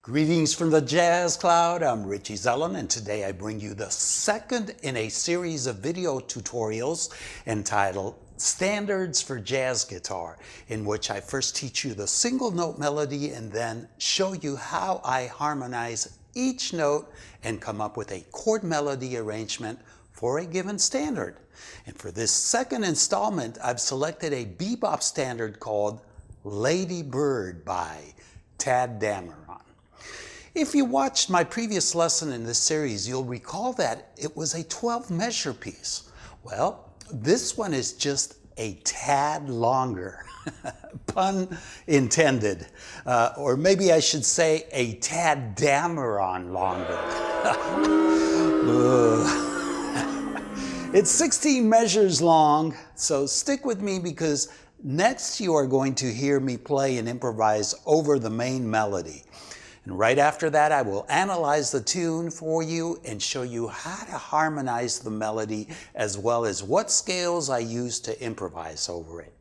Greetings from the Jazz Cloud. I'm Richie Zellon, and today I bring you the second in a series of video tutorials entitled Standards for Jazz Guitar, in which I first teach you the single note melody and then show you how I harmonize each note and come up with a chord melody arrangement for a given standard. And for this second installment, I've selected a bebop standard called Lady Bird by Tadd Dameron. If you watched my previous lesson in this series, you'll recall that it was a 12-measure piece. Well, this one is just a tad longer, pun intended. Or maybe I should say a Tadd Dameron longer. It's 16 measures long, so stick with me because next you are going to hear me play and improvise over the main melody. And right after that, I will analyze the tune for you and show you how to harmonize the melody as well as what scales I use to improvise over it.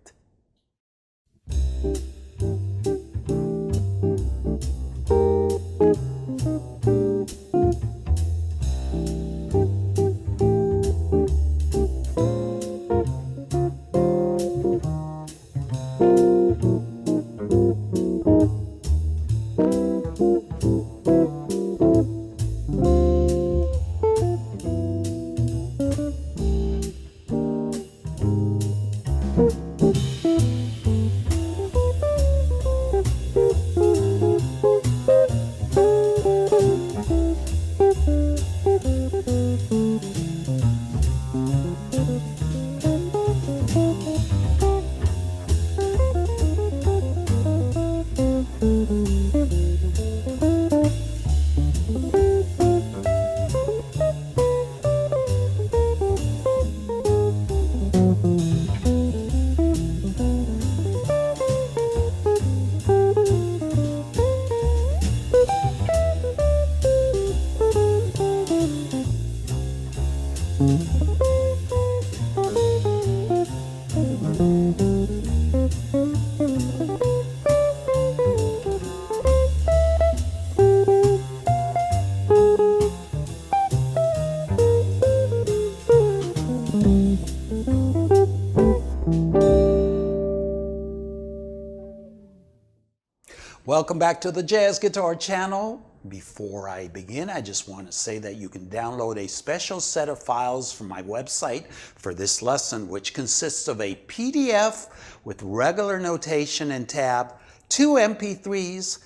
Welcome back to the Jazz Guitar channel. Before I begin, I just want to say that you can download a special set of files from my website for this lesson, which consists of a PDF with regular notation and tab, 2 MP3s,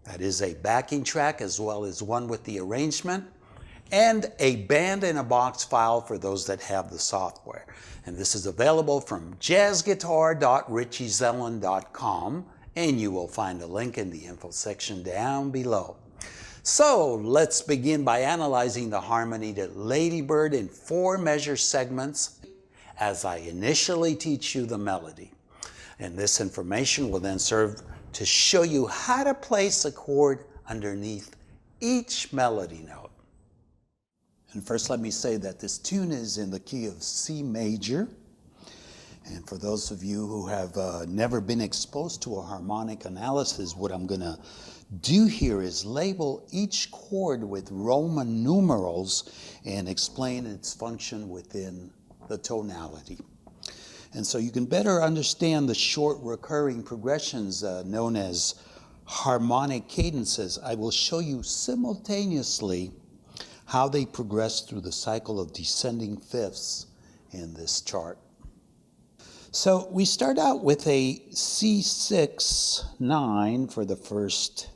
that is a backing track as well as one with the arrangement, and a band in a box file for those that have the software. And this is available from jazzguitar.richiezellon.com. And you will find a link in the info section down below. So let's begin by analyzing the harmony to Lady Bird in 4-measure segments as I initially teach you the melody. And this information will then serve to show you how to place a chord underneath each melody note. And first let me say that this tune is in the key of C major. And for those of you who have never been exposed to a harmonic analysis, what I'm going to do here is label each chord with Roman numerals and explain its function within the tonality. And so you can better understand the short recurring progressions known as harmonic cadences. I will show you simultaneously how they progress through the cycle of descending fifths in this chart. So we start out with a C6-9 for the first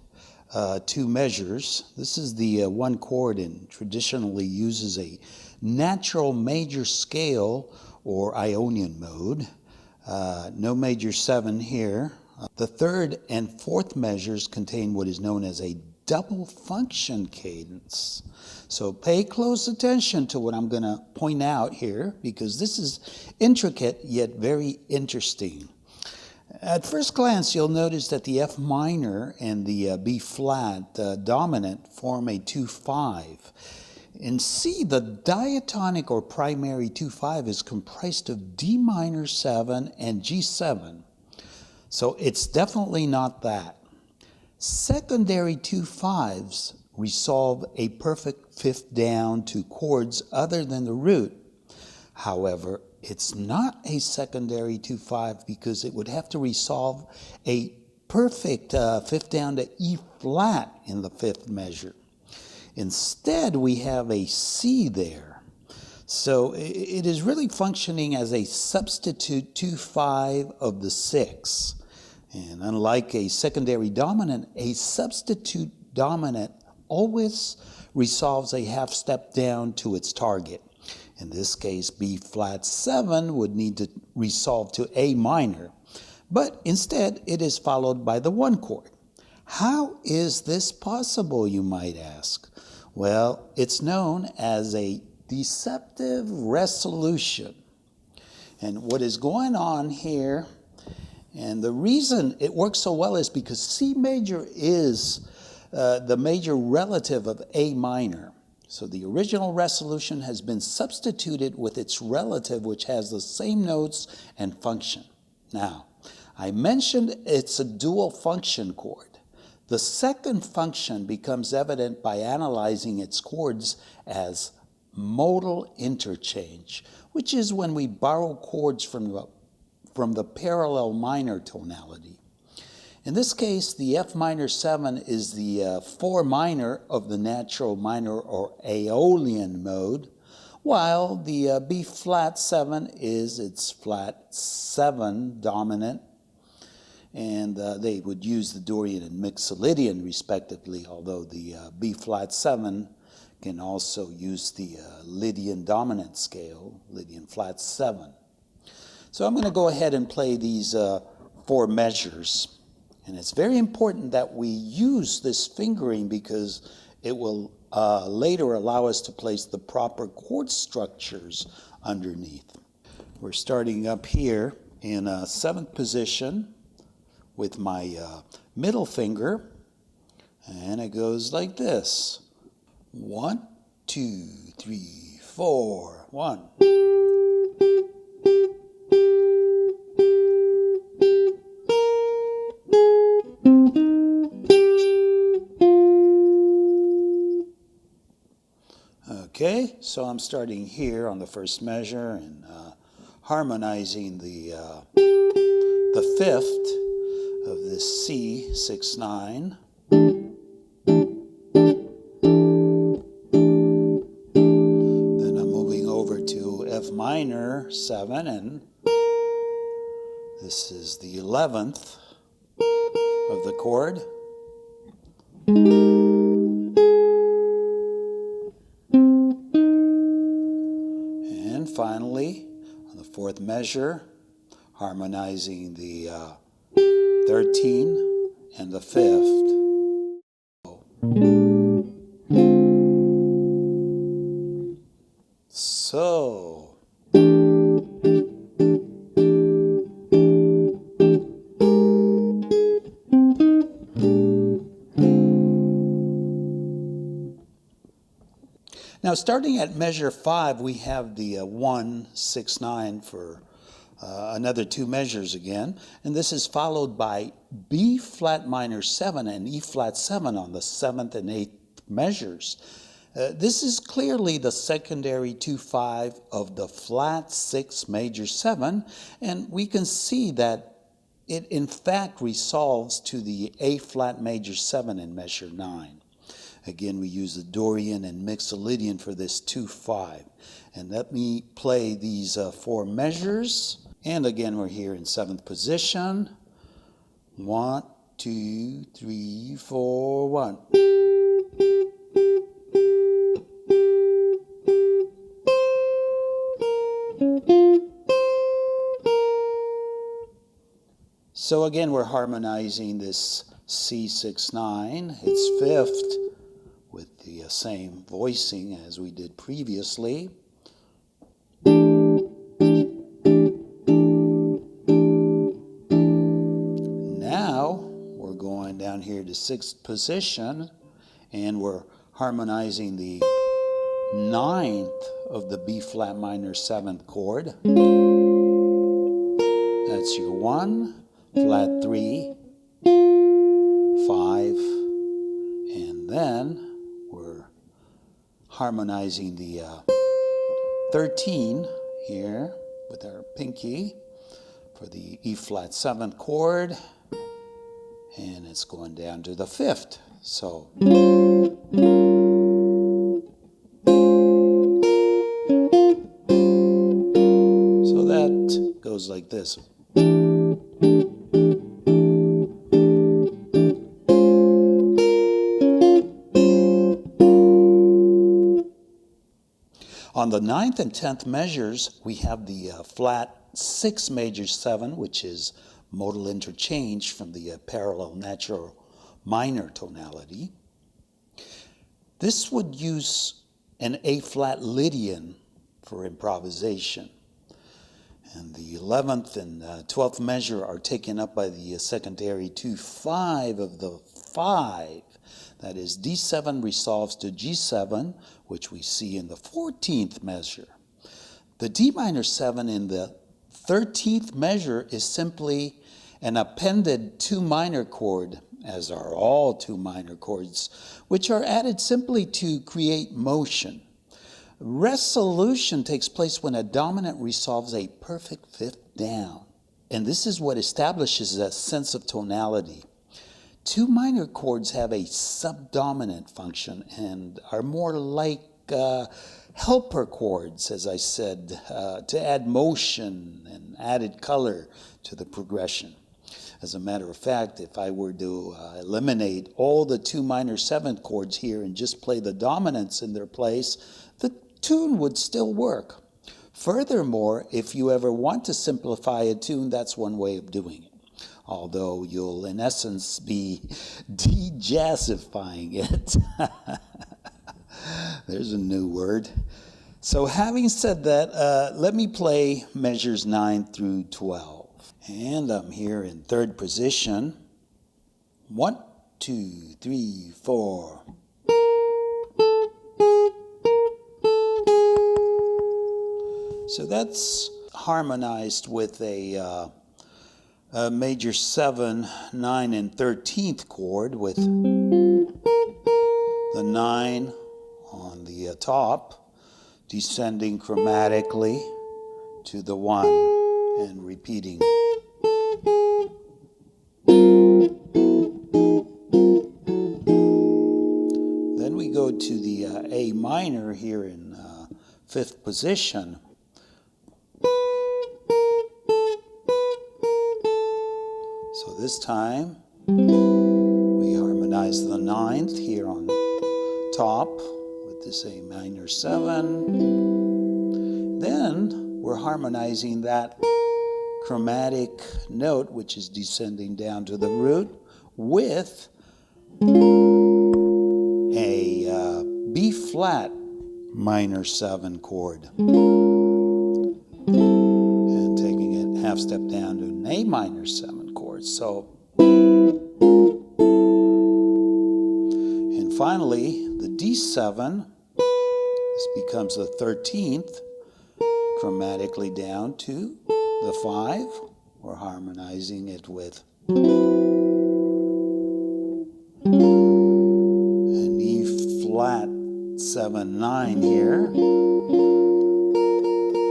2 measures. This is the one chord and traditionally uses a natural major scale or Ionian mode. No major 7 here. The 3rd and 4th measures contain what is known as a double function cadence. So pay close attention to what I'm going to point out here because this is intricate yet very interesting. At first glance, you'll notice that the F minor and the B flat dominant form a 2-5. In C, the diatonic or primary 2-5 is comprised of D minor 7 and G7. So it's definitely not that. Secondary 2/5s resolve a perfect fifth down to chords other than the root. However, it's not a secondary 2/5 because it would have to resolve a perfect fifth down to E flat in the fifth measure. Instead, we have a C there. So it is really functioning as a substitute 2/5 of the 6. And unlike a secondary dominant, a substitute dominant always resolves a half step down to its target. In this case, B flat 7 would need to resolve to A minor, but instead it is followed by the 1 chord. How is this possible, you might ask? Well, it's known as a deceptive resolution. And what is going on here, and the reason it works so well is because C major is the major relative of A minor. So the original resolution has been substituted with its relative, which has the same notes and function. Now, I mentioned it's a dual function chord. The second function becomes evident by analyzing its chords as modal interchange, which is when we borrow chords from the parallel minor tonality. In this case, the F minor 7 is the 4 minor of the natural minor or Aeolian mode, while the B flat 7 is its flat 7 dominant, and they would use the Dorian and Mixolydian respectively, although the B flat 7 can also use the Lydian dominant scale, Lydian flat 7. So I'm going to go ahead and play these 4 measures. And it's very important that we use this fingering because it will later allow us to place the proper chord structures underneath. We're starting up here in 7th position with my middle finger, and it goes like this. 1, 2, 3, 4, 1. Okay, so I'm starting here on the first measure and harmonizing the 5th of this C 6/9. Then I'm moving over to F minor 7, and this is the 11th of the chord. Finally, on the 4th measure, harmonizing the 13 and the 5th. So, now, starting at measure 5, we have the 1, 6, 9 for another 2 measures again. And this is followed by B flat minor 7 and E flat 7 on the 7th and 8th measures. This is clearly the secondary 2/5 of the flat 6 major 7. And we can see that it in fact resolves to the A flat major 7 in measure 9. Again, we use the Dorian and Mixolydian for this 2/5. And let me play these 4 measures. And again, we're here in 7th position. 1, 2, 3, 4, 1. So again, we're harmonizing this C 6/9. It's 5th. With the same voicing as we did previously. Now we're going down here to 6th position, and we're harmonizing the 9th of the B flat minor 7th chord. That's your 1, flat 3, 5, And then we're harmonizing the 13 here with our pinky for the E flat 7th chord, and it's going down to the 5th. So that goes like this. On the 9th and 10th measures, we have the flat 6 major 7, which is modal interchange from the parallel natural minor tonality. This would use an A flat Lydian for improvisation. And the 11th and 12th measure are taken up by the secondary 2/5 of the 5. That is, D7 resolves to G7, which we see in the 14th measure. The D minor 7 in the 13th measure is simply an appended 2 minor chord, as are all 2 minor chords, which are added simply to create motion. Resolution takes place when a dominant resolves a perfect 5th down, and this is what establishes a sense of tonality. 2 minor chords have a subdominant function and are more like helper chords, as I said, to add motion and added color to the progression. As a matter of fact, if I were to eliminate all the 2 minor 7th chords here and just play the dominants in their place, the tune would still work. Furthermore, if you ever want to simplify a tune, that's one way of doing it. Although you'll, in essence, be de-jazzifying it. There's a new word. So having said that, let me play measures 9 through 12. And I'm here in 3rd position. 1, 2, 3, 4. So that's harmonized with a major 7, 9, and 13th chord with the 9 on the top, descending chromatically to the 1 and repeating. Then we go to the A minor here in 5th position. So this time we harmonize the 9th here on top with this A minor 7. Then we're harmonizing that chromatic note, which is descending down to the root, with a B flat minor 7 chord. And taking it half step down to an A minor 7 chord. So, and finally, the D7, this becomes the 13th, chromatically down to the 5. We're harmonizing it with an E flat 7, 9 here,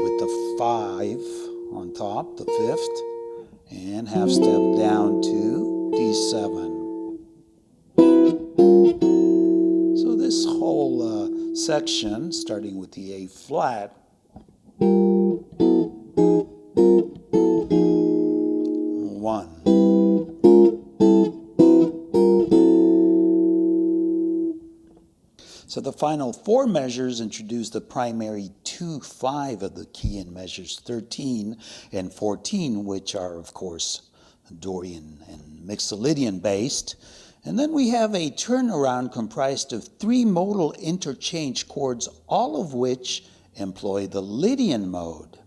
with the 5 on top, the 5th, and half step down to D7. So this whole section, starting with the A flat, 1. So the final 4 measures introduce the primary 2/5 of the key in measures 13 and 14, which are, of course, Dorian and Mixolydian based. And then we have a turnaround comprised of 3 modal interchange chords, all of which employ the Lydian mode.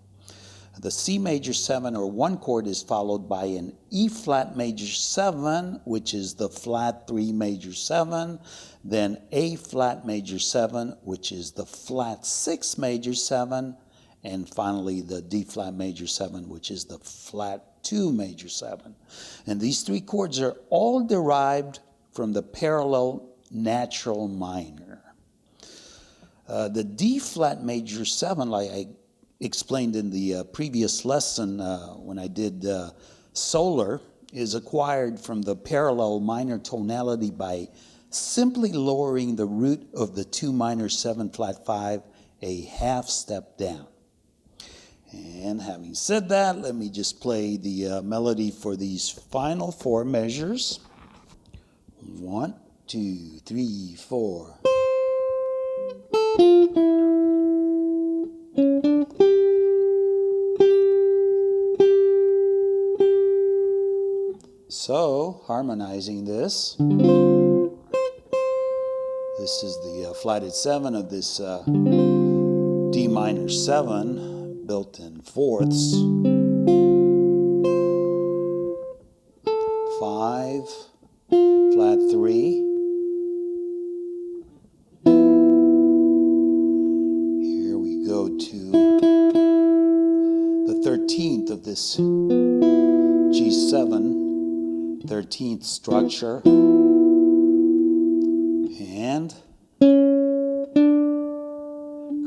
The C major 7 or 1 chord is followed by an E flat major 7, which is the flat 3 major 7, then A flat major 7, which is the flat 6 major 7, and finally the D flat major 7, which is the flat 2 major 7. And these 3 chords are all derived from the parallel natural minor. The D flat major 7, like I explained in the previous lesson when I did solar, is acquired from the parallel minor tonality by simply lowering the root of the 2 minor 7 flat 5 a half step down. And having said that, let me just play the melody for these final 4 measures. 1, 2, 3, 4. So, harmonizing this. This is the flatted 7 of this D minor 7, built in fourths. 5, flat 3. Here we go to the 13th of this G7, 13th structure. And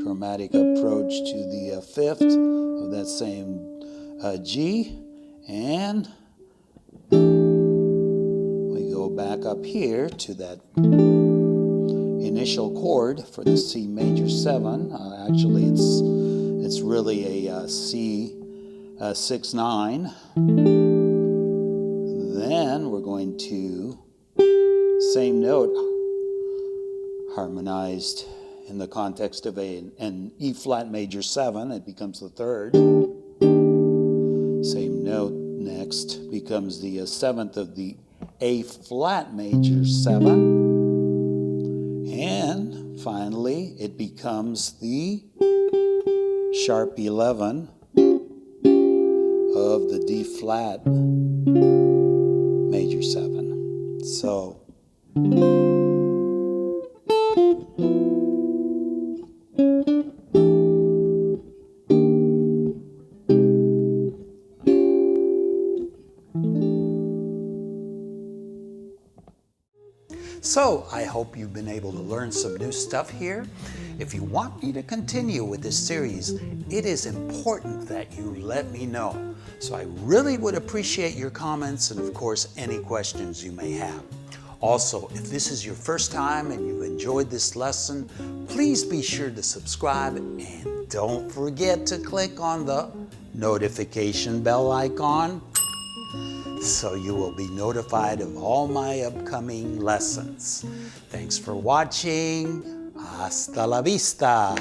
chromatic approach to the 5th of that same G, and we go back up here to that initial chord for the C major 7. Actually, it's really a C 6-9. Then we're going to same note harmonized in the context of an E flat major 7. It becomes the 3rd. Same note next becomes the 7th of the A flat major 7. And finally, it becomes the sharp 11 of the D flat major 7. So, I hope you've been able to learn some new stuff here. If you want me to continue with this series, it is important that you let me know. So I really would appreciate your comments and, of course, any questions you may have. Also, if this is your first time and you've enjoyed this lesson, please be sure to subscribe and don't forget to click on the notification bell icon so you will be notified of all my upcoming lessons. Thanks for watching. Hasta la vista.